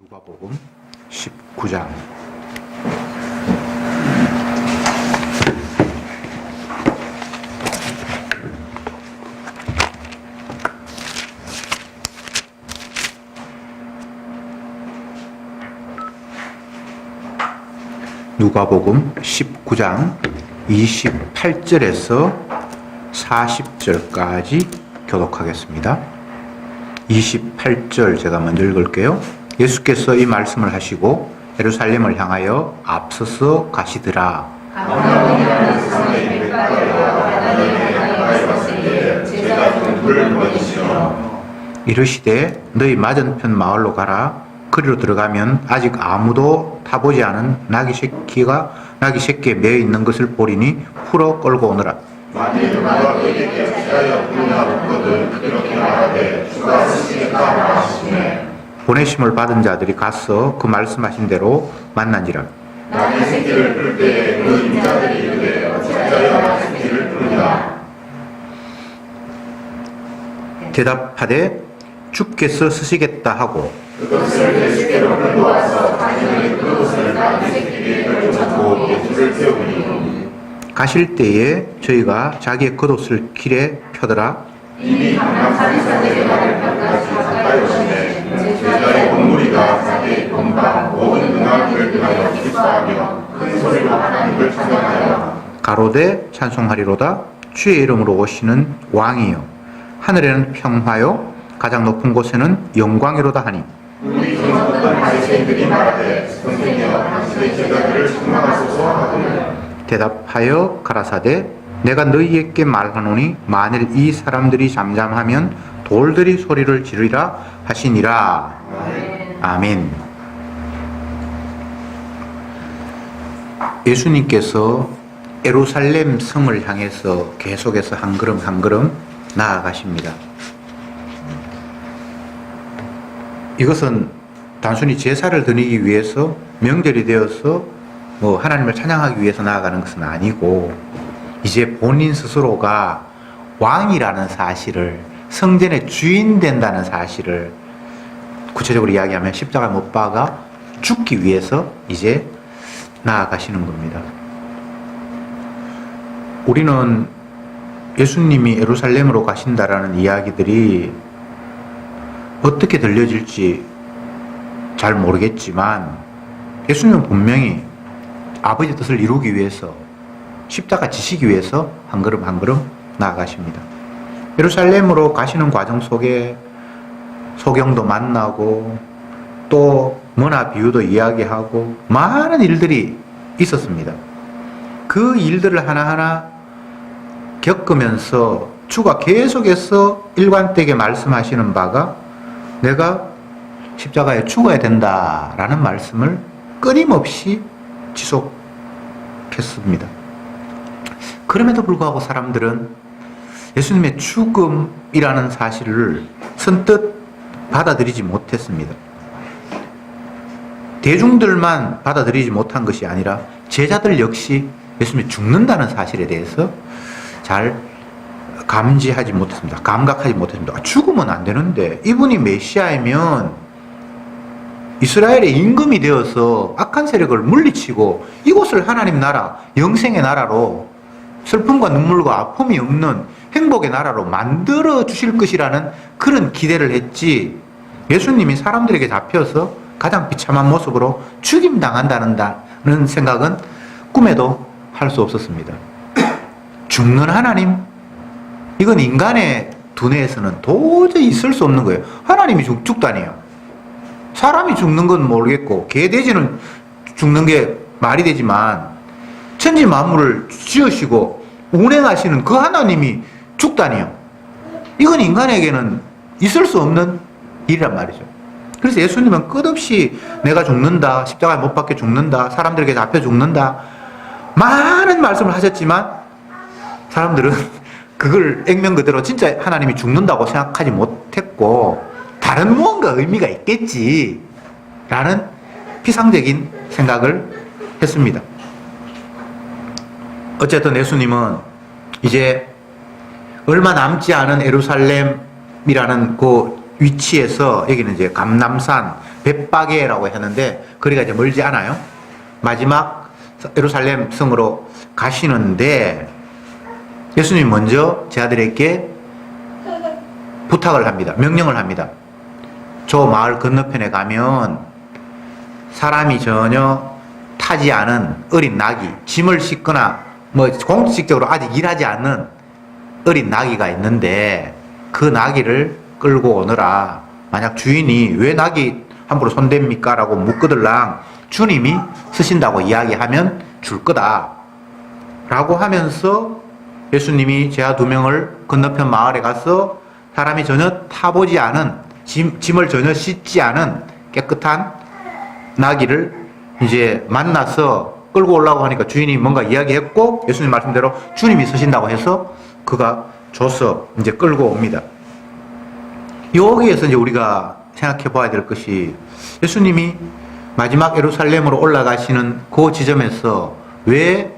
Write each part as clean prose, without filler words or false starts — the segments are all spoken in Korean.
누가복음 19장. 누가복음 19장 28절에서 40절까지 교독하겠습니다. 28절 제가 먼저 읽을게요. 예수께서 이 말씀을 하시고 예루살렘을 향하여 앞서서 가시더라. 이르시되 너희 맞은편 마을로 가라. 그리로 들어가면 아직 아무도 타보지 않은 나귀 새끼에 매어 있는 것을 보리니 풀어 끌고 오너라. 만일 누가 너희에게 피하여 부르나 묻거든 이렇게 말하되 주가 쓰시겠다 하시네. 보내심을 받은 자들이 가서 그 말씀하신 대로 만난지라. 나귀 새끼를 풀 때에 그 인자들이 이르되 어찌하여 나귀 새끼를 풀으냐. 대답하되 주께서 쓰시겠다 하고 그것을 예수께로 끌고 와서 당연히 그것을 나귀 새끼 위에 걸쳐놓고 예수를 태우니 가실 때에 저희가 자기의 겉옷을 길에 펴더라. 이미 강남 사리사들의 마을까지 가까이 오시네. 제자의 온 무리가 자기의 본방 모든 문화를 등하여 기뻐하며 큰 소리로 하나님을 찬양하여 가로되 찬송하리로다. 주의 이름으로 오시는 왕이요 하늘에는 평화요 가장 높은 곳에는 영광이로다 하니 우리 중 어떤 바리새인들이 말하되 선생이여 당신의 제자들을 책망하소서 하거늘 대답하여 가라사대 내가 너희에게 말하노니 만일 이 사람들이 잠잠하면 돌들이 소리를 지르리라 하시니라. 아멘. 예수님께서 예루살렘 성을 향해서 계속해서 한 걸음 한 걸음 나아가십니다. 이것은 단순히 제사를 드리기 위해서 명절이 되어서 하나님을 찬양하기 위해서 나아가는 것은 아니고 이제 본인 스스로가 왕이라는 사실을, 성전의 주인 된다는 사실을 구체적으로 이야기하면 십자가 못 박아 죽기 위해서 이제 나아가시는 겁니다. 우리는 예수님이 예루살렘으로 가신다라는 이야기들이 어떻게 들려질지 잘 모르겠지만 예수님은 분명히 아버지 뜻을 이루기 위해서 십자가 지시기 위해서 한 걸음 한 걸음 나아가십니다. 예루살렘으로 가시는 과정 속에 소경도 만나고 또 문화 비유도 이야기하고 많은 일들이 있었습니다. 그 일들을 하나하나 겪으면서 주가 계속해서 일관되게 말씀하시는 바가 내가 십자가에 죽어야 된다라는 말씀을 끊임없이 지속했습니다. 그럼에도 불구하고 사람들은 예수님의 죽음이라는 사실을 선뜻 받아들이지 못했습니다. 대중들만 받아들이지 못한 것이 아니라 제자들 역시 예수님이 죽는다는 사실에 대해서 잘 감지하지 못했습니다. 감각하지 못했습니다. 죽으면 안 되는데 이분이 메시아이면 이스라엘의 임금이 되어서 악한 세력을 물리치고 이곳을 하나님 나라, 영생의 나라로 슬픔과 눈물과 아픔이 없는 행복의 나라로 만들어 주실 것이라는 그런 기대를 했지, 예수님이 사람들에게 잡혀서 가장 비참한 모습으로 죽임당한다는 생각은 꿈에도 할 수 없었습니다. 죽는 하나님? 이건 인간의 두뇌에서는 도저히 있을 수 없는 거예요. 하나님이 죽다니요. 사람이 죽는 건 모르겠고 개돼지는 죽는 게 말이 되지만 천지 만물을 지으시고 운행하시는 그 하나님이 죽다니요. 이건 인간에게는 있을 수 없는 일이란 말이죠. 그래서 예수님은 끝없이 내가 죽는다, 십자가에 못 박혀 죽는다, 사람들에게 잡혀 죽는다, 많은 말씀을 하셨지만 사람들은 그걸 액면 그대로 진짜 하나님이 죽는다고 생각하지 못했고 다른 무언가 의미가 있겠지 라는 피상적인 생각을 했습니다. 어쨌든 예수님은 이제 얼마 남지 않은 예루살렘이라는 그 위치에서, 여기는 이제 감람산, 벳바게라고 했는데 거리가 이제 멀지 않아요. 마지막 예루살렘 성으로 가시는데 예수님이 먼저 제 아들에게 부탁을 합니다. 명령을 합니다. 저 마을 건너편에 가면 사람이 전혀 타지 않은 어린 나귀, 짐을 싣거나 뭐 공식적으로 아직 일하지 않는 어린 나귀가 있는데 그 나귀를 끌고 오너라. 만약 주인이 왜 나귀 함부로 손댑니까? 라고 묻거들랑 주님이 쓰신다고 이야기하면 줄 거다. 라고 하면서 예수님이 제자 2명을 건너편 마을에 가서 사람이 전혀 타보지 않은 짐을 전혀 싣지 않은 깨끗한 나귀를 이제 만나서 끌고 오려고 하니까 주인이 뭔가 이야기했고 예수님 말씀대로 주님이 쓰신다고 해서 그가 줘서 이제 끌고 옵니다. 여기에서 이제 우리가 생각해 봐야 될 것이 예수님이 마지막 예루살렘으로 올라가시는 그 지점에서 왜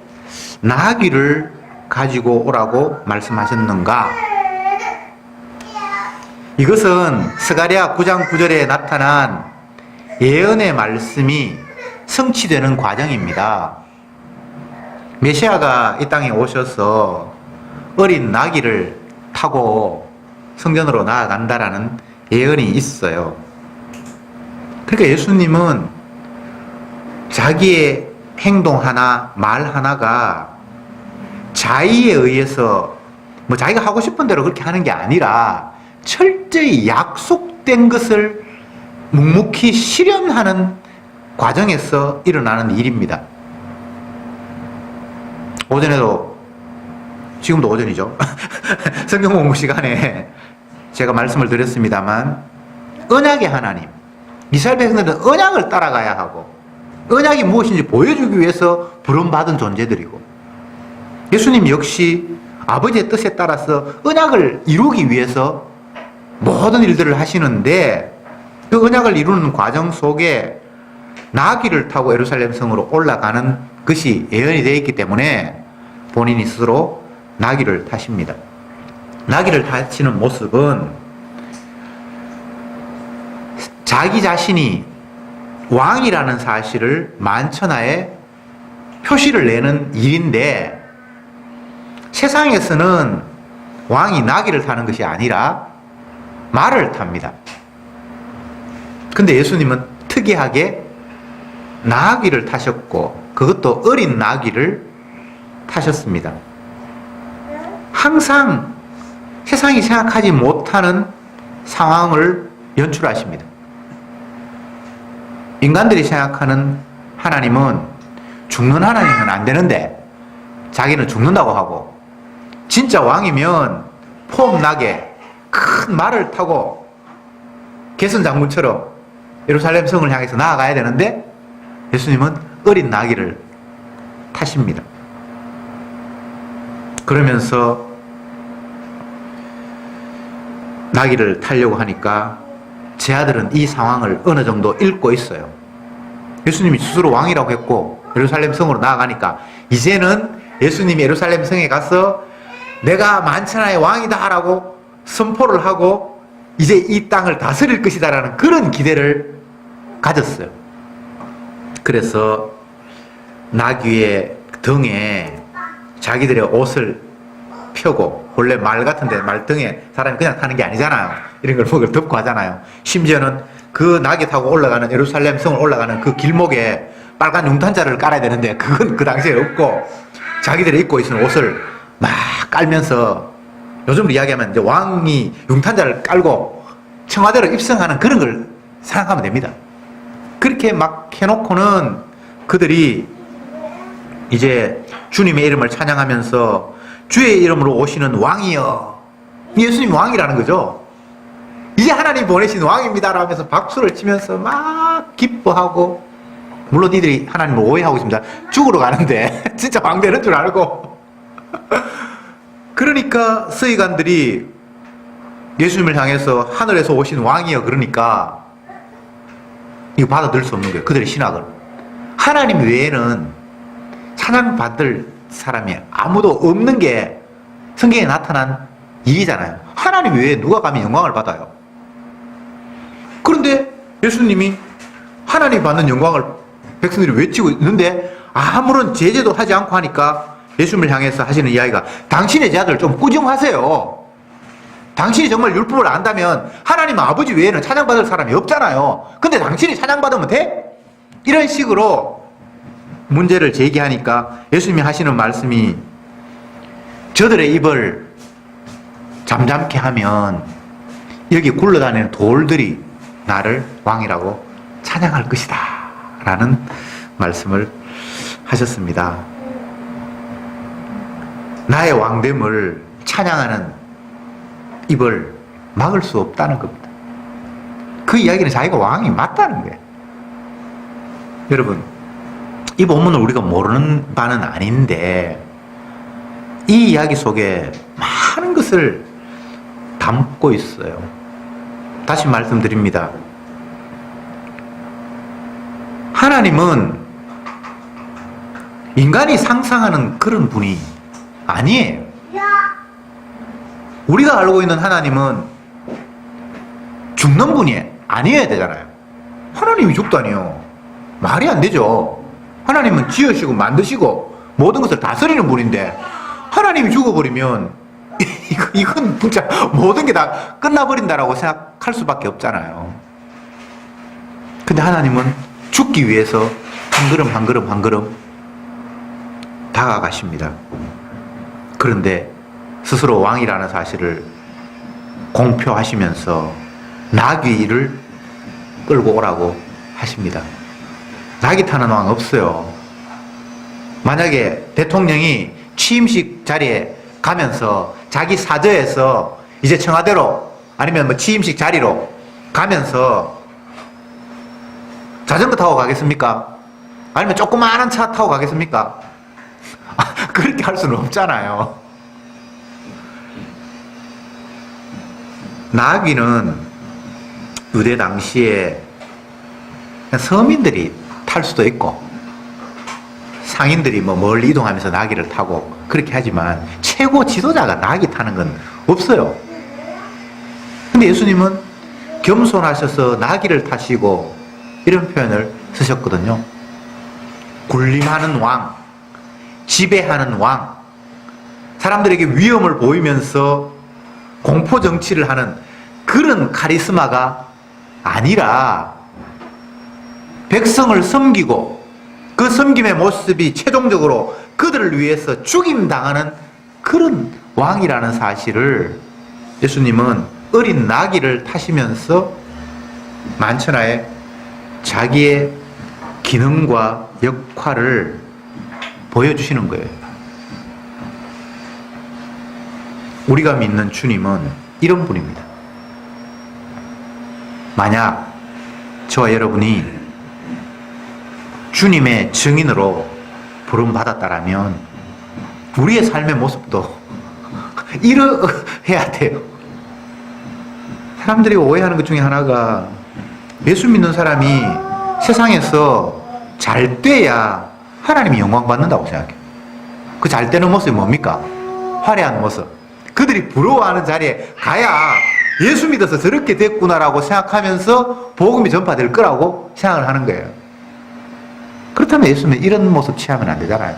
나귀를 가지고 오라고 말씀하셨는가? 이것은 스가랴 9장 9절에 나타난 예언의 말씀이 성취되는 과정입니다. 메시아가 이 땅에 오셔서 어린 나귀를 타고 성전으로 나아간다라는 예언이 있어요. 그러니까 예수님은 자기의 행동 하나, 말 하나가 자의에 의해서 뭐 자기가 하고 싶은 대로 그렇게 하는 게 아니라 철저히 약속된 것을 묵묵히 실현하는 과정에서 일어나는 일입니다. 오전에도, 지금도 오전이죠. 성경 공부 시간에 제가 말씀을 드렸습니다만 언약의 하나님, 이스라엘 백성들은 언약을 따라가야 하고 언약이 무엇인지 보여주기 위해서 부름받은 존재들이고 예수님 역시 아버지의 뜻에 따라서 언약을 이루기 위해서 모든 일들을 하시는데 그 언약을 이루는 과정 속에 나귀를 타고 예루살렘 성으로 올라가는 것이 예언이 되어 있기 때문에 본인이 스스로 나귀를 타십니다. 나귀를 타시는 모습은 자기 자신이 왕이라는 사실을 만천하에 표시를 내는 일인데 세상에서는 왕이 나귀를 타는 것이 아니라 말을 탑니다. 근데 예수님은 특이하게 나귀를 타셨고 그것도 어린 나귀를 타셨습니다. 항상 세상이 생각하지 못하는 상황을 연출하십니다. 인간들이 생각하는 하나님은 죽는 하나님은 안 되는데 자기는 죽는다고 하고 진짜 왕이면 폼나게 큰 말을 타고 개선 장군처럼 예루살렘 성을 향해서 나아가야 되는데 예수님은 어린 나귀를 타십니다. 그러면서 나귀를 타려고 하니까 제 아들은 이 상황을 어느 정도 읽고 있어요. 예수님이 스스로 왕이라고 했고 예루살렘 성으로 나아가니까 이제는 예수님이 예루살렘 성에 가서 내가 만천하의 왕이다 라고 선포를 하고 이제 이 땅을 다스릴 것이다 라는 그런 기대를 가졌어요. 그래서 나귀의 등에 자기들의 옷을 펴고 원래 말 같은데 말등에 사람이 그냥 타는 게 아니잖아요. 이런 걸 목을 덮고 하잖아요. 심지어는 그 나귀 타고 올라가는 예루살렘 성을 올라가는 그 길목에 빨간 융탄자를 깔아야 되는데 그건 그 당시에 없고 자기들이 입고 있는 옷을 막 깔면서 요즘으로 이야기하면 이제 왕이 융탄자를 깔고 청와대로 입성하는 그런 걸 생각하면 됩니다. 그렇게 막 해놓고는 그들이 이제 주님의 이름을 찬양하면서 주의 이름으로 오시는 왕이여, 예수님 왕이라는 거죠. 이제 하나님 보내신 왕입니다 라면서 박수를 치면서 막 기뻐하고, 물론 이들이 하나님을 오해하고 있습니다. 죽으러 가는데 진짜 왕 되는 줄 알고 그러니까 서기관들이 예수님을 향해서 하늘에서 오신 왕이여 그러니까 이거 받아들일 수 없는 거예요. 그들의 신학을. 하나님 외에는 찬양받을 사람이 아무도 없는 게 성경에 나타난 일이잖아요. 하나님 외에 누가 감히 영광을 받아요. 그런데 예수님이 하나님 받는 영광을 백성들이 외치고 있는데 아무런 제재도 하지 않고 하니까 예수님을 향해서 하시는 이야기가 당신의 제자들 좀 꾸중하세요. 당신이 정말 율법을 안다면 하나님 아버지 외에는 찬양받을 사람이 없잖아요. 근데 당신이 찬양받으면 돼? 이런 식으로 문제를 제기하니까 예수님이 하시는 말씀이 저들의 입을 잠잠케 하면 여기 굴러다니는 돌들이 나를 왕이라고 찬양할 것이다 라는 말씀을 하셨습니다. 나의 왕됨을 찬양하는 입을 막을 수 없다는 겁니다. 그 이야기는 자기가 왕이 맞다는 거예요. 여러분, 이 본문을 우리가 모르는 바는 아닌데 이 이야기 속에 많은 것을 담고 있어요. 다시 말씀드립니다. 하나님은 인간이 상상하는 그런 분이 아니에요. 우리가 알고 있는 하나님은 죽는 분이 아니어야 되잖아요. 하나님이 죽다니요. 말이 안 되죠. 하나님은 지으시고 만드시고 모든 것을 다스리는 분인데 하나님이 죽어버리면 이건 진짜 모든 게 다 끝나버린다라고 생각할 수밖에 없잖아요. 근데 하나님은 죽기 위해서 한 걸음 한 걸음 한 걸음 다가가십니다. 그런데 스스로 왕이라는 사실을 공표하시면서 나귀를 끌고 오라고 하십니다. 나귀 타는 왕 없어요. 만약에 대통령이 취임식 자리에 가면서 자기 사저에서 이제 청와대로 아니면 뭐 취임식 자리로 가면서 자전거 타고 가겠습니까? 아니면 조그마한 차 타고 가겠습니까? 그렇게 할 수는 없잖아요. 나귀는 유대 당시에 서민들이 탈 수도 있고 상인들이 뭐 멀리 이동하면서 나귀를 타고 그렇게 하지만 최고 지도자가 나귀 타는 건 없어요. 근데 예수님은 겸손하셔서 나귀를 타시고 이런 표현을 쓰셨거든요. 군림하는 왕, 지배하는 왕, 사람들에게 위험을 보이면서 공포 정치를 하는 그런 카리스마가 아니라 백성을 섬기고 그 섬김의 모습이 최종적으로 그들을 위해서 죽임당하는 그런 왕이라는 사실을 예수님은 어린 나귀를 타시면서 만천하에 자기의 기능과 역할을 보여주시는 거예요. 우리가 믿는 주님은 이런 분입니다. 만약 저와 여러분이 주님의 증인으로 부름받았다라면 우리의 삶의 모습도 이러해야 돼요. 사람들이 오해하는 것 중에 하나가 예수 믿는 사람이 세상에서 잘 돼야 하나님이 영광 받는다고 생각해요. 그 잘 되는 모습이 뭡니까? 화려한 모습. 그들이 부러워하는 자리에 가야 예수 믿어서 저렇게 됐구나라고 생각하면서 복음이 전파될 거라고 생각을 하는 거예요. 그렇다면 예수님은 이런 모습 취하면 안 되잖아요.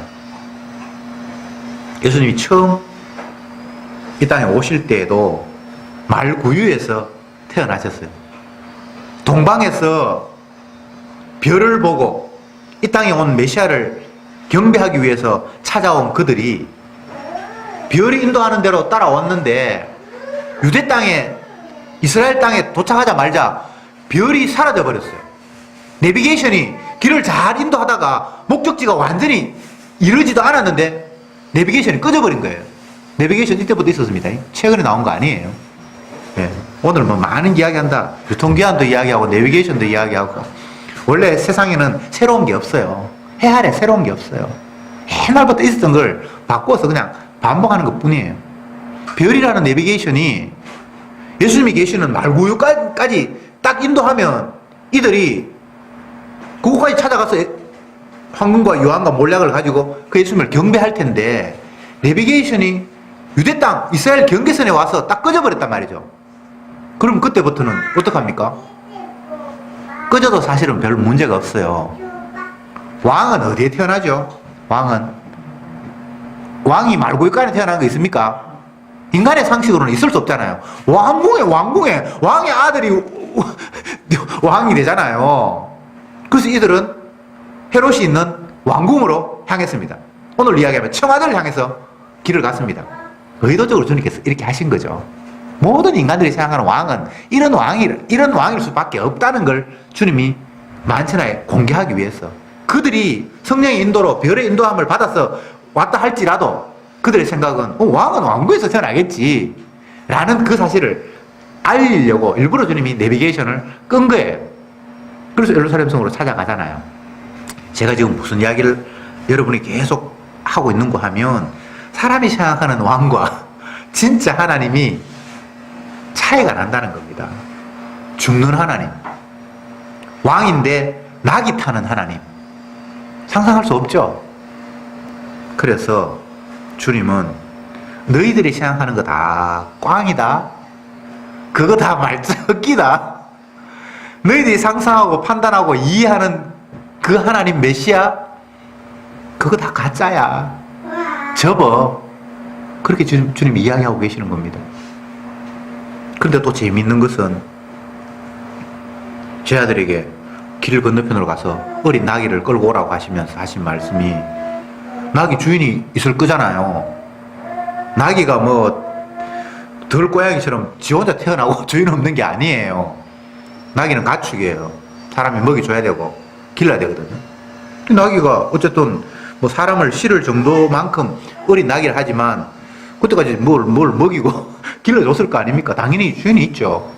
예수님이 처음 이 땅에 오실 때에도 말구유에서 태어나셨어요. 동방에서 별을 보고 이 땅에 온 메시아를 경배하기 위해서 찾아온 그들이 별이 인도하는 대로 따라왔는데 유대 땅에 이스라엘 땅에 도착하자마자 별이 사라져 버렸어요. 내비게이션이 길을 잘 인도하다가 목적지가 완전히 이루어지도 않았는데 내비게이션이 꺼져버린 거예요. 내비게이션 이때부터 있었습니다. 최근에 나온 거 아니에요. 네. 오늘 뭐 많은 이야기한다. 유통기한도 이야기하고 내비게이션도 이야기하고 원래 세상에는 새로운 게 없어요. 해 아래 새로운 게 없어요. 옛날부터 있었던 걸 바꿔서 그냥 반복하는 것 뿐이에요. 별이라는 내비게이션이 예수님이 계시는 말구유까지 딱 인도하면 이들이 그곳까지 찾아가서 황금과 유황과 몰약을 가지고 그 예수님을 경배할 텐데 내비게이션이 유대 땅 이스라엘 경계선에 와서 딱 꺼져버렸단 말이죠. 그럼 그때부터는 어떡합니까? 꺼져도 사실은 별 문제가 없어요. 왕은 어디에 태어나죠? 왕이 말고육간에 태어난 거 있습니까? 인간의 상식으로는 있을 수 없잖아요. 왕궁에 왕의 아들이 왕이 되잖아요. 그래서 이들은 헤롯이 있는 왕궁으로 향했습니다. 오늘 이야기하면 청와대를 향해서 길을 갔습니다. 의도적으로 주님께서 이렇게 하신 거죠. 모든 인간들이 생각하는 왕은 이런 왕일 수밖에 없다는 걸 주님이 만천하에 공개하기 위해서, 그들이 성령의 인도로 별의 인도함을 받아서 왔다 할지라도 그들의 생각은 왕은 왕궁에서 태어나겠지 라는 그 사실을 알리려고 일부러 주님이 내비게이션을 끈 거예요. 그래서 예루살렘 성으로 찾아가잖아요. 제가 지금 무슨 이야기를 여러분이 계속 하고 있는 거 하면, 사람이 생각하는 왕과 진짜 하나님이 차이가 난다는 겁니다. 죽는 하나님, 왕인데 낙이 타는 하나님, 상상할 수 없죠. 그래서 주님은 너희들이 생각하는 거 다 꽝이다, 그거 다 말썽기다, 너희들이 상상하고 판단하고 이해하는 그 하나님 메시아, 그거 다 가짜야, 접어. 그렇게 주님이 이야기하고 계시는 겁니다. 그런데 또 재미있는 것은, 제 아들에게 길 건너편으로 가서 어린 나귀를 끌고 오라고 하시면서 하신 말씀이, 나귀 주인이 있을 거잖아요. 나귀가 들고양이처럼 지 혼자 태어나고 주인 없는 게 아니에요. 나귀는 가축이에요. 사람이 먹이 줘야 되고 길러야 되거든요. 나귀가 어쨌든 사람을 실을 정도만큼 어린 나귀를 하지만, 그때까지 뭘 먹이고 길러줬을 거 아닙니까? 당연히 주인이 있죠.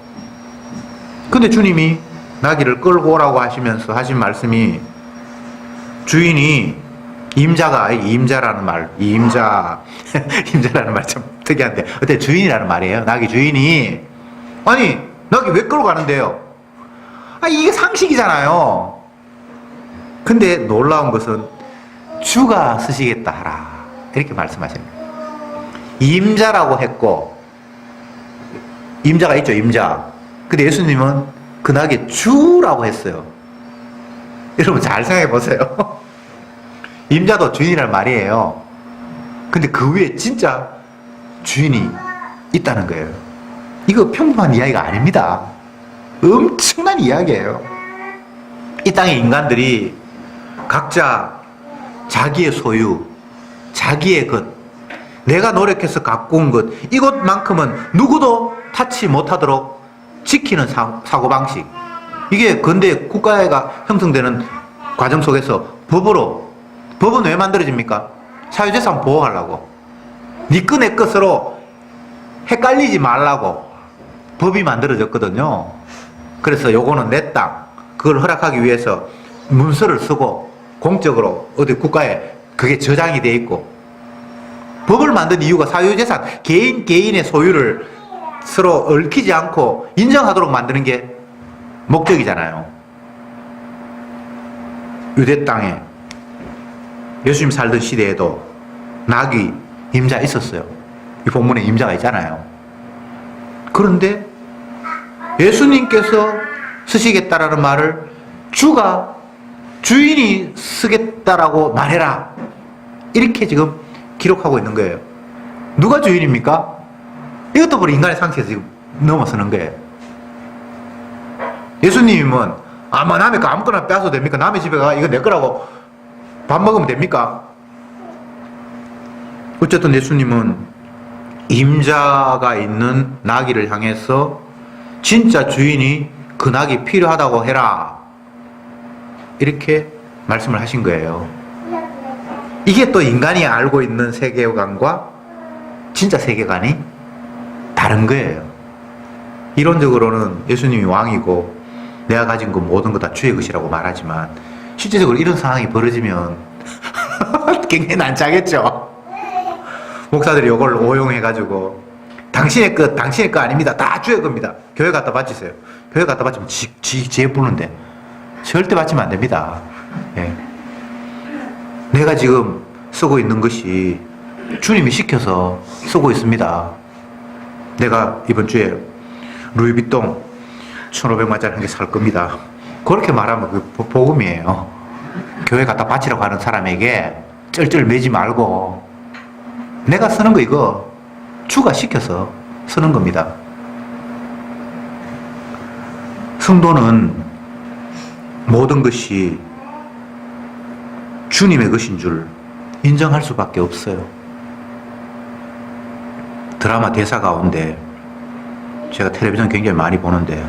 근데 주님이 나귀를 끌고 오라고 하시면서 하신 말씀이, 주인이 임자라는 말 참 특이한데, 어때? 주인이라는 말이에요. 나귀 주인이, 아니 나귀 왜 끌고 가는데요? 이게 상식이잖아요. 근데 놀라운 것은 주가 쓰시겠다 하라, 이렇게 말씀하십니다. 임자라고 했고, 임자가 있죠, 임자. 근데 예수님은 그 나귀 주라고 했어요. 여러분 잘 생각해 보세요. 임자도 주인이란 말이에요. 근데 그 위에 진짜 주인이 있다는 거예요. 이거 평범한 이야기가 아닙니다. 엄청난 이야기예요. 이 땅의 인간들이 각자 자기의 소유, 자기의 것, 내가 노력해서 갖고 온 것, 이것만큼은 누구도 타치 못하도록 지키는 사고방식. 이게 근대 국가가 형성되는 과정 속에서 법은 왜 만들어집니까? 사유재산 보호하려고. 니 거 내 것으로 헷갈리지 말라고 법이 만들어졌거든요. 그래서 요거는 내 땅, 그걸 허락하기 위해서 문서를 쓰고 공적으로 어디 국가에 그게 저장이 돼 있고, 법을 만든 이유가 사유재산, 개인의 소유를 서로 얽히지 않고 인정하도록 만드는 게 목적이잖아요. 유대 땅에 예수님 살던 시대에도 나귀, 임자 있었어요. 이 본문에 임자가 있잖아요. 그런데 예수님께서 쓰시겠다라는 말을 주인이 쓰겠다라고 말해라, 이렇게 지금 기록하고 있는 거예요. 누가 주인입니까? 이것도 바로 인간의 상식에서 지금 넘어서는 거예요. 예수님은 남의 거 아무거나 빼앗아도 됩니까? 남의 집에 가 이거 내 거라고 밥 먹으면 됩니까? 어쨌든 예수님은 임자가 있는 나귀를 향해서 진짜 주인이 그 낙이 필요하다고 해라, 이렇게 말씀을 하신 거예요. 이게 또 인간이 알고 있는 세계관과 진짜 세계관이 다른 거예요. 이론적으로는 예수님이 왕이고 내가 가진 거 모든 거 다 주의 것이라고 말하지만, 실제적으로 이런 상황이 벌어지면 굉장히 난처하겠죠. 목사들이 이걸 오용해가지고 당신의 거 아닙니다, 다 주의 겁니다, 교회 갖다 바치세요. 교회 갖다 바치면 지혜 부르는데 절대 바치면 안 됩니다. 예. 내가 지금 쓰고 있는 것이 주님이 시켜서 쓰고 있습니다. 내가 이번 주에 루이비통 1,500만짜리 한 개 살 겁니다. 그렇게 말하면 그 복음이에요. 교회 갖다 바치라고 하는 사람에게 쩔쩔 매지 말고 내가 쓰는 거 이거 주가 시켜서 쓰는 겁니다. 성도는 모든 것이 주님의 것인 줄 인정할 수밖에 없어요. 드라마 대사 가운데 제가 텔레비전 굉장히 많이 보는데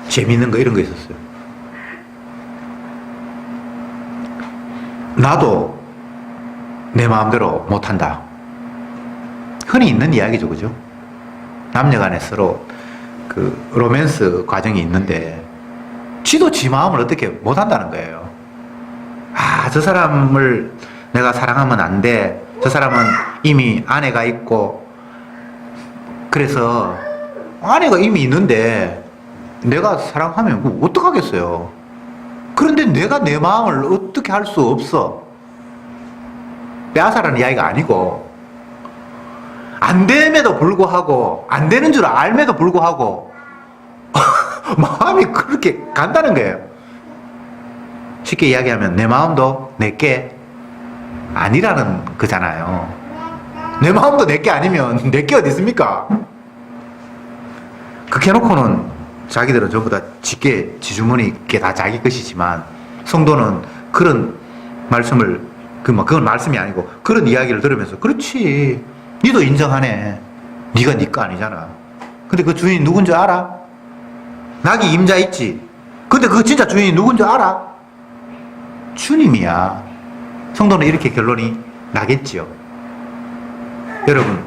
재밌는 거 이런 거 있었어요. 나도 내 마음대로 못한다. 흔히 있는 이야기죠, 그죠? 남녀간에 서로 그 로맨스 과정이 있는데 지도 지 마음을 어떻게 못한다는 거예요. 아, 저 사람을 내가 사랑하면 안 돼. 저 사람은 이미 아내가 있고 그래서 아내가 이미 있는데 내가 사랑하면 뭐 어떡하겠어요. 그런데 내가 내 마음을 어떻게 할 수 없어. 빼앗아라는 이야기가 아니고 안 됨에도 불구하고 안 되는 줄 알면도 불구하고 마음이 그렇게 간다는 거예요. 쉽게 이야기하면 내 마음도 내게 아니라는 거잖아요. 내 마음도 내게 아니면 내게 어디 있습니까? 그렇게 해놓고는 자기들은 전부 다 지게 지주머니께 다 자기 것이지만 성도는 그런 말씀을 그건 말씀이 아니고 그런 이야기를 들으면서 그렇지 니도 인정하네. 니가 니 거 아니잖아. 근데 그 주인이 누군 줄 알아? 낙이 임자 있지. 근데 그 진짜 주인이 누군 줄 알아? 주님이야. 성도는 이렇게 결론이 나겠지요. 여러분,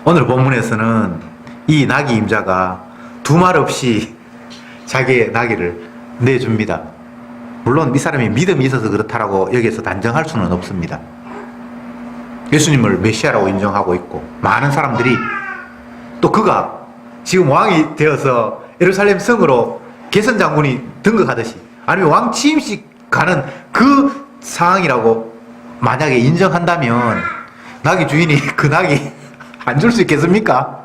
오늘 본문에서는 이 낙이 임자가 두말 없이 자기의 낙이를 내줍니다. 물론 이 사람이 믿음이 있어서 그렇다라고 여기에서 단정할 수는 없습니다. 예수님을 메시아라고 인정하고 있고 많은 사람들이 또 그가 지금 왕이 되어서 예루살렘 성으로 개선 장군이 등극하듯이 아니면 왕 취임식 가는 그 상황이라고 만약에 인정한다면 낙이 주인이 그 낙이 안 줄 수 있겠습니까?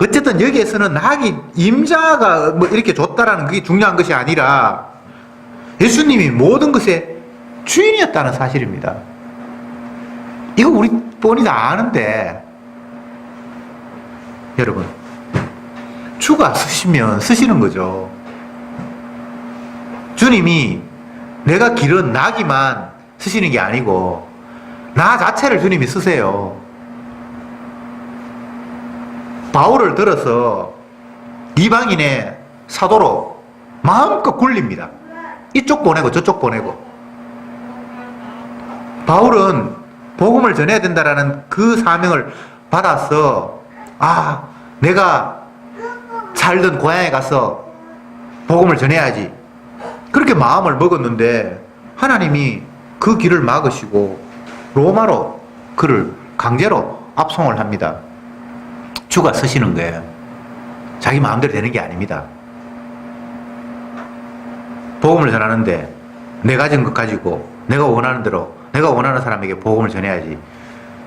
어쨌든 여기에서는 낙이 임자가 뭐 이렇게 줬다라는 그게 중요한 것이 아니라 예수님이 모든 것의 주인이었다는 사실입니다. 이거 우리 뻔히 다 아는데 여러분 주가 쓰시면 쓰시는 거죠. 주님이 내가 기른 낙이만 쓰시는 게 아니고 나 자체를 주님이 쓰세요. 바울을 들어서 이방인의 사도로 마음껏 굴립니다. 이쪽 보내고 저쪽 보내고. 바울은 복음을 전해야 된다라는 그 사명을 받아서 아, 내가 살던 고향에 가서 복음을 전해야지. 그렇게 마음을 먹었는데 하나님이 그 길을 막으시고 로마로 그를 강제로 압송을 합니다. 주가 쓰시는 거예요. 자기 마음대로 되는 게 아닙니다. 복음을 전하는데 내 가진 것 가지고 내가 원하는 대로 내가 원하는 사람에게 복음을 전해야지.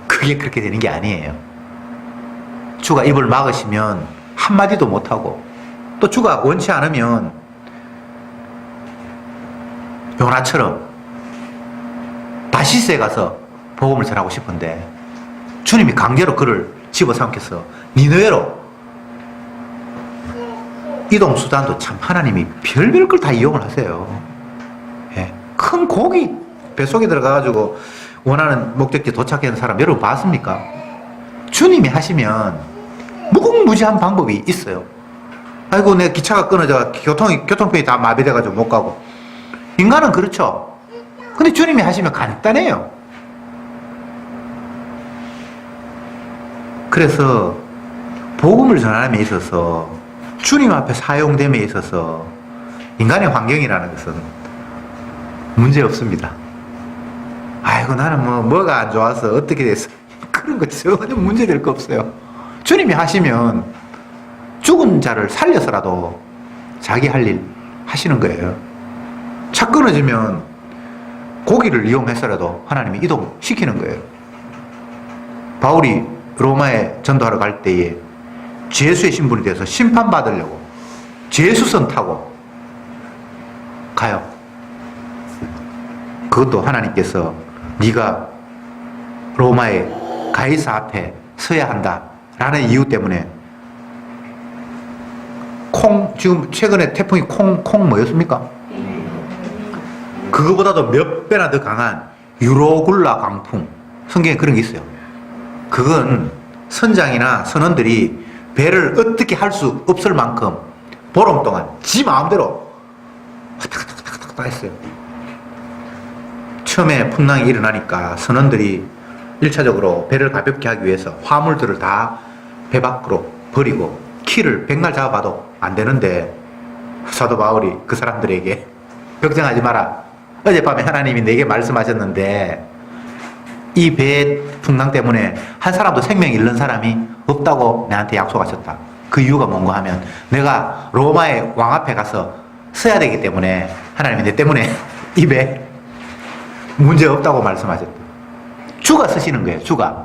그게 그렇게 되는 게 아니에요. 주가 입을 막으시면 한마디도 못하고 또 주가 원치 않으면 요나처럼 다시스에 가서 복음을 전하고 싶은데 주님이 강제로 그를 집어삼켜서 니느웨로 이동 수단도 참 하나님이 별별 걸 다 이용을 하세요. 예. 큰 고기 뱃속에 들어가가지고 원하는 목적지에 도착하는 사람 여러분 봤습니까? 주님이 하시면 무궁무진한 방법이 있어요. 아이고 내 기차가 끊어져 교통편이 다 마비돼가지고 못 가고. 인간은 그렇죠. 근데 주님이 하시면 간단해요. 그래서 복음을 전함에 있어서 주님 앞에 사용됨에 있어서 인간의 환경이라는 것은 문제 없습니다. 아이고 나는 뭐가 안 좋아서 어떻게 됐어. 그런 거 전혀 문제될 거 없어요. 주님이 하시면 죽은 자를 살려서라도 자기 할 일 하시는 거예요. 차 끊어지면 고기를 이용해서라도 하나님이 이동시키는 거예요. 바울이 로마에 전도하러 갈 때에 죄수의 신분이 돼서 심판받으려고 죄수선 타고 가요. 그것도 하나님께서 네가 로마의 가이사 앞에 서야 한다라는 이유 때문에 지금 최근에 태풍이 콩 뭐였습니까? 그거보다도 몇 배나 더 강한 유로굴라 강풍, 성경에 그런 게 있어요. 그건 선장이나 선원들이 배를 어떻게 할 수 없을 만큼 보름 동안 지 마음대로 왔다 했어요. 처음에 풍랑이 일어나니까 선원들이 1차적으로 배를 가볍게 하기 위해서 화물들을 다 배 밖으로 버리고 키를 백날 잡아봐도 안 되는데 사도 바울이 그 사람들에게 걱정하지 마라. 어젯밤에 하나님이 내게 말씀하셨는데 이 배 풍랑 때문에 한 사람도 생명 잃는 사람이 없다고 내한테 약속하셨다. 그 이유가 뭔가 하면 내가 로마의 왕 앞에 가서 서야 되기 때문에 하나님이 내 때문에 이 배 문제 없다고 말씀하셨다. 주가 쓰시는 거예요. 주가.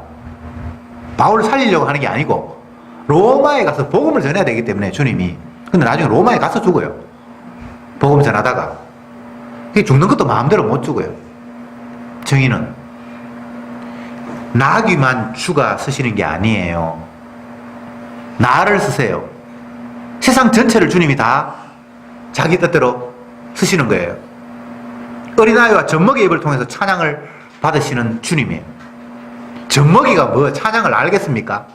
바울을 살리려고 하는 게 아니고 로마에 가서 복음을 전해야 되기 때문에 주님이. 근데 나중에 로마에 가서 죽어요. 복음 전하다가. 죽는 것도 마음대로 못 죽어요. 정의는. 나귀만 주가 쓰시는 게 아니에요. 나를 쓰세요. 세상 전체를 주님이 다 자기 뜻대로 쓰시는 거예요. 어린아이와 젖먹이 입을 통해서 찬양을 받으시는 주님이에요. 젖먹이가 뭐 찬양을 알겠습니까?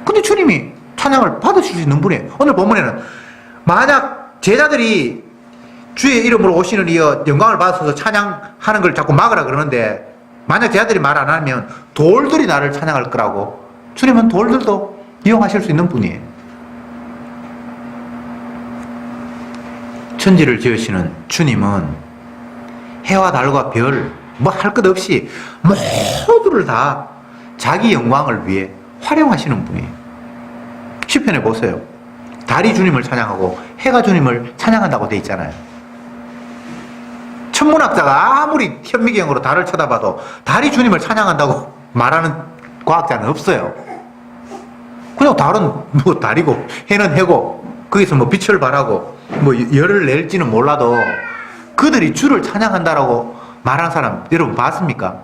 근데 주님이 찬양을 받으실 수 있는 분이에요. 오늘 본문에는 만약 제자들이 주의 이름으로 오시는 이여 영광을 받아서 찬양하는 걸 자꾸 막으라 그러는데 만약 제자들이 말 안 하면 돌들이 나를 찬양할 거라고. 주님은 돌들도 이용하실 수 있는 분이에요. 천지를 지으시는 주님은 해와 달과 별 뭐 할 것 없이 모두를 다 자기 영광을 위해 활용하시는 분이에요. 시편에 보세요. 달이 주님을 찬양하고 해가 주님을 찬양한다고 돼 있잖아요. 천문학자가 아무리 현미경으로 달을 쳐다봐도 달이 주님을 찬양한다고 말하는 과학자는 없어요. 그냥 달은 뭐 달이고 해는 해고 거기서 뭐 빛을 발하고 뭐 열을 낼지는 몰라도 그들이 주를 찬양한다라고 말하는 사람 여러분 봤습니까?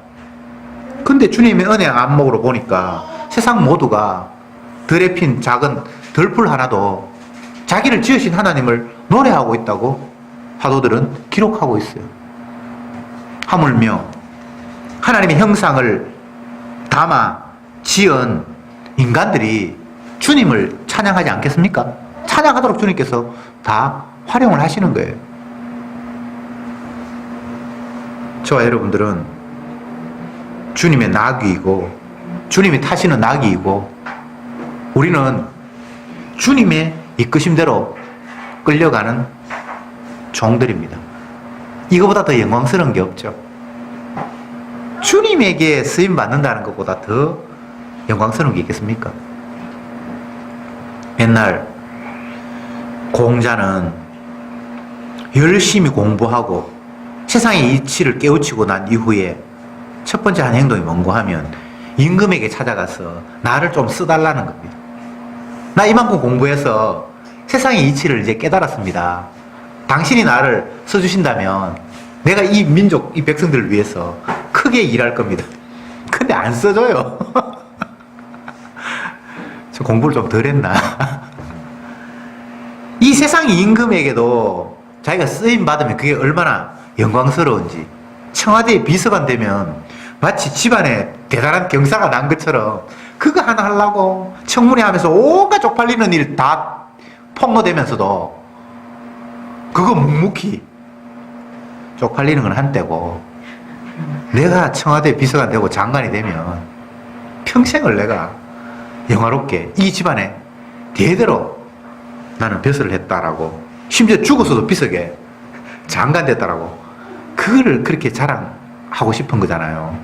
근데 주님의 은혜 안목으로 보니까 세상 모두가 들에 핀 작은 덜풀 하나도 자기를 지으신 하나님을 노래하고 있다고 사도들은 기록하고 있어요. 하물며 하나님의 형상을 담아 지은 인간들이 주님을 찬양하지 않겠습니까? 찬양하도록 주님께서 다 활용을 하시는 거예요. 저와 여러분들은 주님의 나귀이고 주님이 타시는 나귀이고 우리는 주님의 이끄심대로 끌려가는 종들입니다. 이거보다 더 영광스러운 게 없죠. 주님에게 쓰임 받는다는 것보다 더 영광스러운 게 있겠습니까? 옛날 공자는 열심히 공부하고 세상의 이치를 깨우치고 난 이후에 첫 번째 한 행동이 뭔가 하면 임금에게 찾아가서 나를 좀 써달라는 겁니다. 나 이만큼 공부해서 세상의 이치를 이제 깨달았습니다. 당신이 나를 써주신다면 내가 이 민족, 이 백성들을 위해서 크게 일할 겁니다. 근데 안 써줘요. 저 공부를 좀 덜 했나? 이 세상 임금에게도 자기가 쓰임 받으면 그게 얼마나 영광스러운지. 청와대에 비서관 되면 마치 집안에 대단한 경사가 난 것처럼 그거 하나 하려고 청문회 하면서 온갖 쪽팔리는 일 다 폭로되면서도 그거 묵묵히 쪽팔리는 건 한때고 내가 청와대 비서관 되고 장관이 되면 평생을 내가 영화롭게 이 집안에 대대로 나는 벼슬을 했다라고 심지어 죽어서도 비석에 장관 됐다라고 그거를 그렇게 자랑하고 싶은 거잖아요.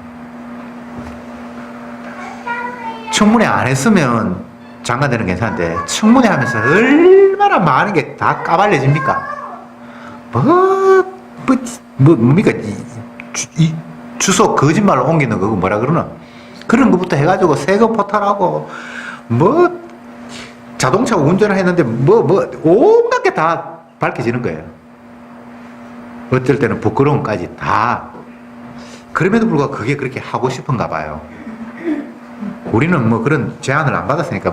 청문회 안 했으면 장관 되는 게 괜찮은데 청문회 하면서 얼마나 많은 게 다 까발려집니까? 뭡니까? 이 주소 거짓말로 옮기는 거 뭐라 그러나? 그런 것부터 해가지고 세금 포탈하고 뭐 자동차 운전을 했는데 온갖 게 다 밝혀지는 거예요. 어떨 때는 부끄러움까지 다. 그럼에도 불구하고 그게 그렇게 하고 싶은가 봐요. 우리는 뭐 그런 제안을 안 받았으니까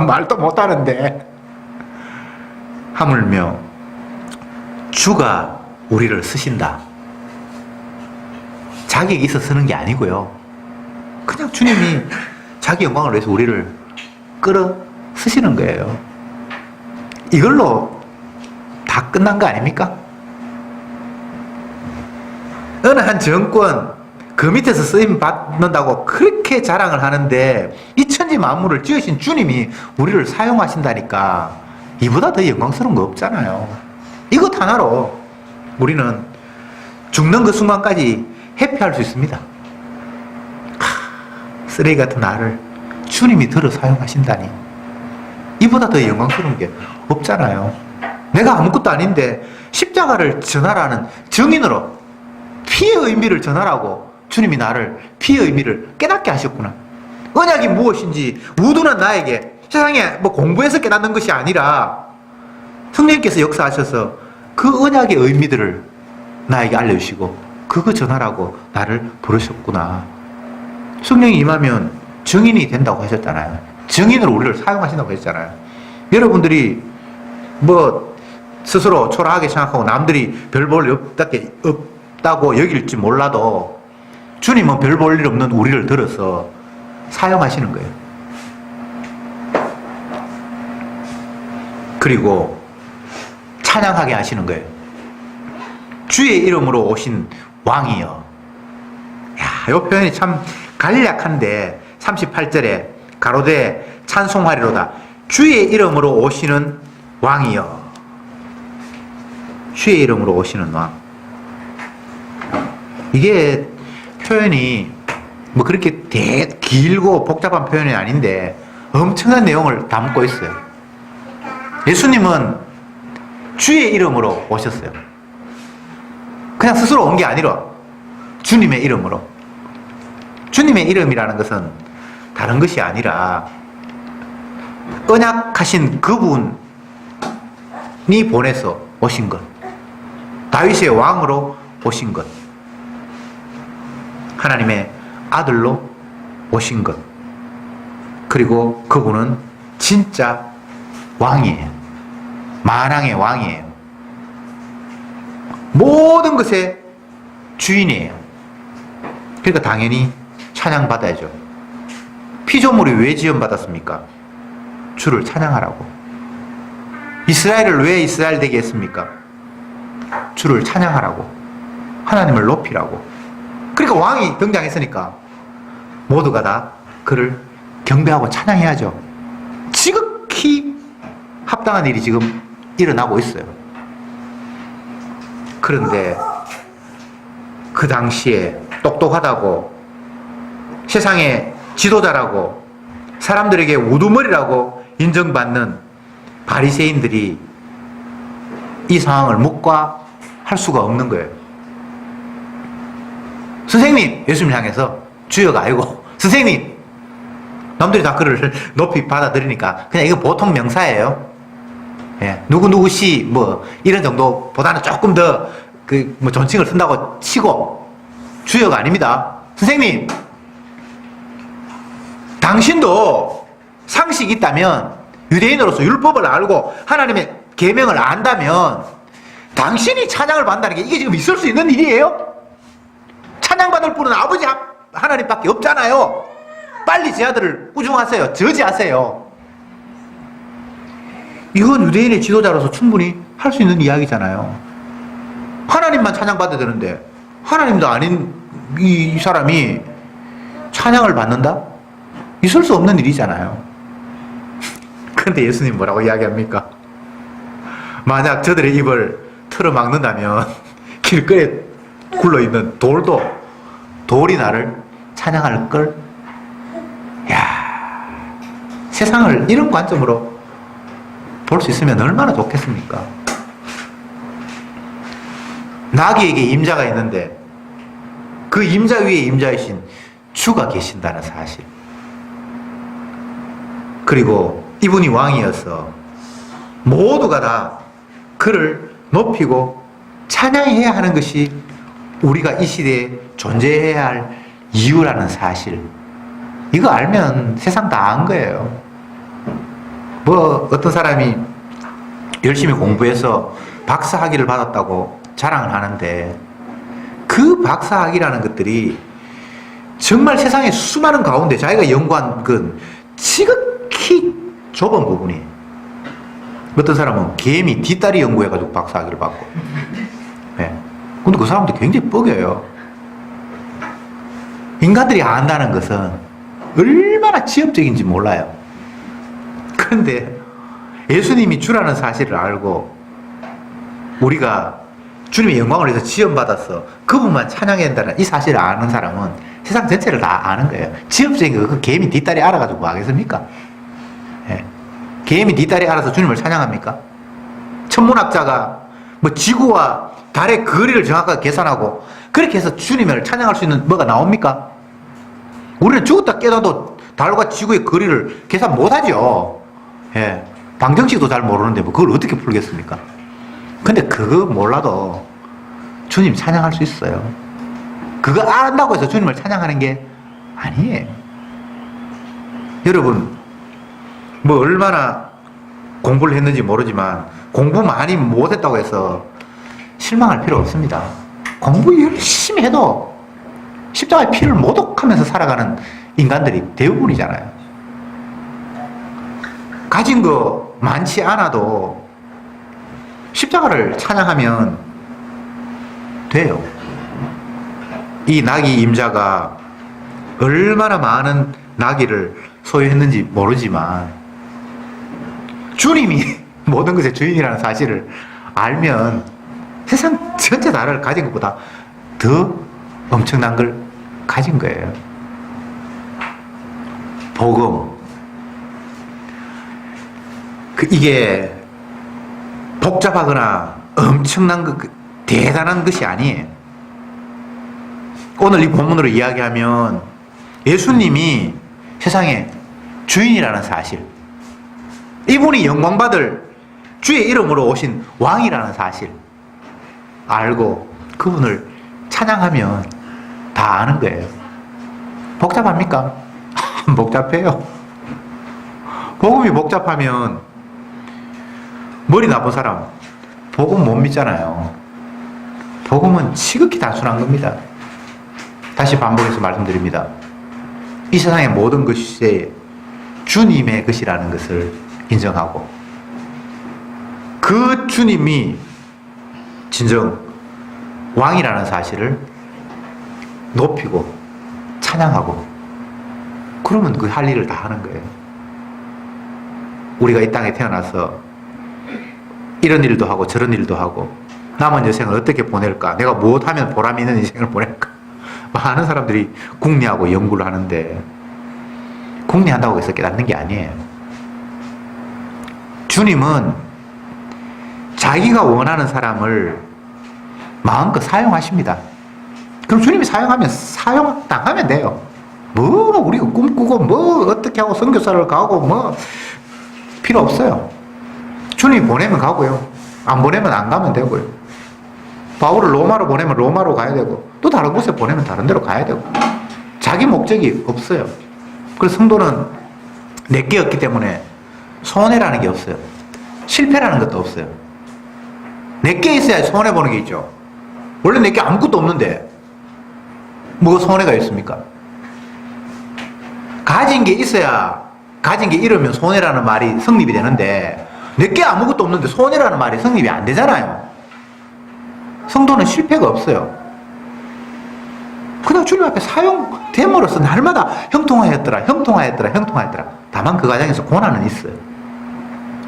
말도 못 하는데. 하물며 주가 우리를 쓰신다. 자격이 있어 쓰는 게 아니고요. 그냥 주님이 자기 영광을 위해서 우리를 끌어 쓰시는 거예요. 이걸로 다 끝난 거 아닙니까? 어느 한 정권 그 밑에서 쓰임 받는다고 그렇게 자랑을 하는데 이 천지 만물을 지으신 주님이 우리를 사용하신다니까 이보다 더 영광스러운 거 없잖아요. 이것 하나로 우리는 죽는 그 순간까지 해피할 수 있습니다. 쓰레기 같은 나를 주님이 들어 사용하신다니 이보다 더 영광스러운 게 없잖아요. 내가 아무것도 아닌데 십자가를 전하라는 증인으로 피의 의미를 전하라고 주님이 나를 피의 의미를 깨닫게 하셨구나. 언약이 무엇인지 우둔한 나에게 세상에 뭐 공부해서 깨닫는 것이 아니라 성령님께서 역사하셔서 그 언약의 의미들을 나에게 알려주시고 그거 전하라고 나를 부르셨구나. 성령이 임하면 증인이 된다고 하셨잖아요. 증인으로 우리를 사용하신다고 했잖아요. 여러분들이 뭐 스스로 초라하게 생각하고 남들이 별 볼 일 없다고 여길지 몰라도 주님은 별 볼 일 없는 우리를 들어서 사용하시는 거예요. 그리고 찬양하게 하시는 거예요. 주의 이름으로 오신 왕이여. 야, 이 표현이 참 간략한데 38절에 가로되 찬송하리로다. 주의 이름으로 오시는 왕이여. 주의 이름으로 오시는 왕. 이게 표현이 뭐 그렇게 길고 복잡한 표현이 아닌데 엄청난 내용을 담고 있어요. 예수님은 주의 이름으로 오셨어요. 그냥 스스로 온 게 아니라 주님의 이름으로. 주님의 이름이라는 것은 다른 것이 아니라 언약하신 그분이 보내서 오신 것. 다윗의 왕으로 오신 것. 하나님의 아들로 오신 것. 그리고 그분은 진짜 왕이에요. 만왕의 왕이에요. 모든 것의 주인이에요. 그러니까 당연히 찬양받아야죠. 피조물이 왜 지원받았습니까? 주를 찬양하라고. 이스라엘을 왜 이스라엘 되게 했습니까? 주를 찬양하라고. 하나님을 높이라고. 그러니까 왕이 등장했으니까 모두가 다 그를 경배하고 찬양해야죠. 지극히 합당한 일이 지금 일어나고 있어요. 그런데 그 당시에 똑똑하다고 세상의 지도자라고 사람들에게 우두머리라고 인정받는 바리새인들이 이 상황을 묵과할 수가 없는 거예요. 선생님, 예수님 향해서 주여가 아니고 선생님, 남들이 다 그를 높이 받아들이니까 그냥 이거 보통 명사예요. 예, 누구누구씨 뭐 이런 정도보다는 조금 더 그 뭐 존칭을 쓴다고 치고 주여가 아닙니다. 선생님, 당신도 상식이 있다면 유대인으로서 율법을 알고 하나님의 계명을 안다면 당신이 찬양을 받는다는 게 이게 지금 있을 수 있는 일이에요? 찬양받을 분은 아버지 하나님밖에 없잖아요. 빨리 제 아들을 꾸중하세요. 저지하세요. 이건 유대인의 지도자로서 충분히 할 수 있는 이야기잖아요. 하나님만 찬양받아야 되는데 하나님도 아닌 이 사람이 찬양을 받는다? 있을 수 없는 일이잖아요. 그런데 예수님 뭐라고 이야기합니까? 만약 저들의 입을 틀어막는다면 길거리에 굴러있는 돌이 나를 찬양할 걸? 야, 세상을 이런 관점으로 볼 수 있으면 얼마나 좋겠습니까? 나귀에게 임자가 있는데 그 임자 위에 임자이신 주가 계신다는 사실. 그리고 이분이 왕이어서 모두가 다 그를 높이고 찬양해야 하는 것이 우리가 이 시대에 존재해야 할 이유라는 사실. 이거 알면 세상 다 안 거예요. 뭐 어떤 사람이 열심히 공부해서 박사학위를 받았다고 자랑을 하는데 그 박사학위라는 것들이 정말 세상의 수많은 가운데 자기가 연구한 건 지극히 좁은 부분이에요. 어떤 사람은 개미 뒷다리 연구해가지고 박사학위를 받고. 네. 근데 그 사람도 굉장히 뻐겨요. 인간들이 안다는 것은 얼마나 지엽적인지 몰라요. 그런데 예수님이 주라는 사실을 알고 우리가 주님의 영광을 위해서 지원받아서 그분만 찬양해야 한다는 이 사실을 아는 사람은 세상 전체를 다 아는 거예요. 지엽적인 거 그 개미 뒷다리 알아가지고 뭐 하겠습니까? 예. 개미 뒷다리 알아서 주님을 찬양합니까? 천문학자가 뭐 지구와 달의 거리를 정확하게 계산하고 그렇게 해서 주님을 찬양할 수 있는 뭐가 나옵니까? 우리는 죽었다 깨닫도 달과 지구의 거리를 계산 못하죠. 예. 방정식도 잘 모르는데 뭐 그걸 어떻게 풀겠습니까? 근데 그거 몰라도 주님 찬양할 수 있어요. 그거 안다고 해서 주님을 찬양하는 게 아니에요. 여러분, 뭐 얼마나 공부를 했는지 모르지만 공부 많이 못했다고 해서 실망할 필요 없습니다. 공부 열심히 해도 십자가의 피를 모독하면서 살아가는 인간들이 대부분이잖아요. 가진 거 많지 않아도 십자가를 찬양하면 돼요. 이 나귀 임자가 얼마나 많은 나귀를 소유했는지 모르지만 주님이 모든 것의 주인이라는 사실을 알면 세상 전체 나라를 가진 것보다 더 엄청난 걸 가진 거예요. 복음. 이게 복잡하거나 엄청난 것, 대단한 것이 아니에요. 오늘 이 본문으로 이야기하면 예수님이 세상의 주인이라는 사실, 이분이 영광받을 주의 이름으로 오신 왕이라는 사실 알고 그분을 찬양하면 다 아는 거예요. 복잡합니까? 복잡해요. 복음이 복잡하면 머리 나쁜 사람 복음 못 믿잖아요. 복음은 지극히 단순한 겁니다. 다시 반복해서 말씀드립니다. 이 세상의 모든 것이 주님의 것이라는 것을 인정하고 그 주님이 진정 왕이라는 사실을 높이고 찬양하고 그러면 그 할 일을 다 하는 거예요. 우리가 이 땅에 태어나서 이런 일도 하고 저런 일도 하고 남은 여생을 어떻게 보낼까? 내가 무엇하면 보람 있는 인생을 보낼까? 많은 사람들이 궁리하고 연구를 하는데 궁리한다고 해서 깨닫는 게 아니에요. 주님은 자기가 원하는 사람을 마음껏 사용하십니다. 그럼 주님이 사용당하면 돼요. 뭐 우리가 꿈꾸고 뭐 어떻게 하고 선교사를 가고 뭐 필요 없어요. 주님이 보내면 가고요. 안 보내면 안 가면 되고요. 바울을 로마로 보내면 로마로 가야 되고 또 다른 곳에 보내면 다른 데로 가야 되고 자기 목적이 없어요. 그래서 성도는 내게였기 때문에 손해라는 게 없어요. 실패라는 것도 없어요. 내게 있어야 손해보는 게 있죠. 원래 내게 아무것도 없는데 뭐가 손해가 있습니까? 가진 게 있어야 가진 게 잃으면 손해라는 말이 성립이 되는데 내게 아무것도 없는데 손해라는 말이 성립이 안 되잖아요. 성도는 실패가 없어요. 그냥 주님 앞에 사용됨으로써 날마다 형통하였더라. 다만 그 과정에서 고난은 있어요.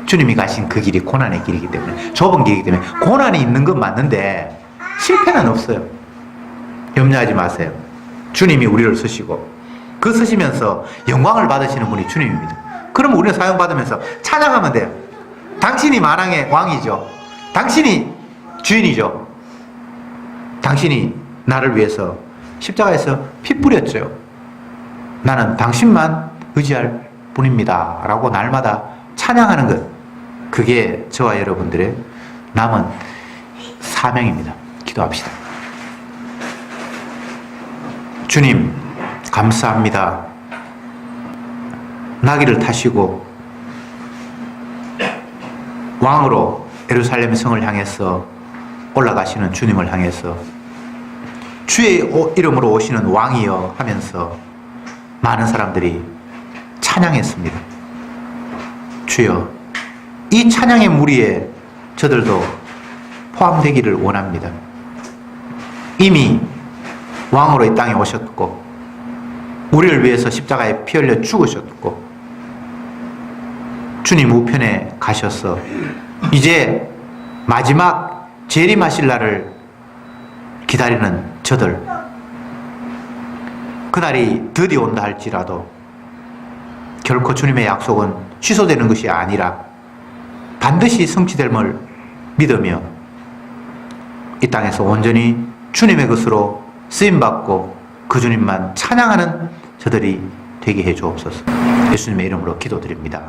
주님이 가신 그 길이 고난의 길이기 때문에 좁은 길이기 때문에 고난이 있는 건 맞는데 실패는 없어요. 염려하지 마세요. 주님이 우리를 쓰시고 그 쓰시면서 영광을 받으시는 분이 주님입니다. 그러면 우리는 사용받으면서 찬양하면 돼요. 당신이 만왕의 왕이죠. 당신이 주인이죠. 당신이 나를 위해서 십자가에서 피 뿌렸죠. 나는 당신만 의지할 뿐입니다. 라고 날마다 찬양하는 것, 그게 저와 여러분들의 남은 사명입니다. 기도합시다. 주님, 감사합니다. 나귀를 타시고 왕으로 예루살렘 성을 향해서 올라가시는 주님을 향해서 주의 이름으로 오시는 왕이여 하면서 많은 사람들이 찬양했습니다. 주여, 이 찬양의 무리에 저들도 포함되기를 원합니다. 이미 왕으로 이 땅에 오셨고 우리를 위해서 십자가에 피 흘려 죽으셨고 주님 우편에 가셔서 이제 마지막 재림하실 날을 기다리는 저들, 그날이 드디어 온다 할지라도 결코 주님의 약속은 취소되는 것이 아니라 반드시 성취됨을 믿으며 이 땅에서 온전히 주님의 것으로 쓰임받고 그 주님만 찬양하는 저들이 되게 해 주옵소서. 예수님의 이름으로 기도드립니다.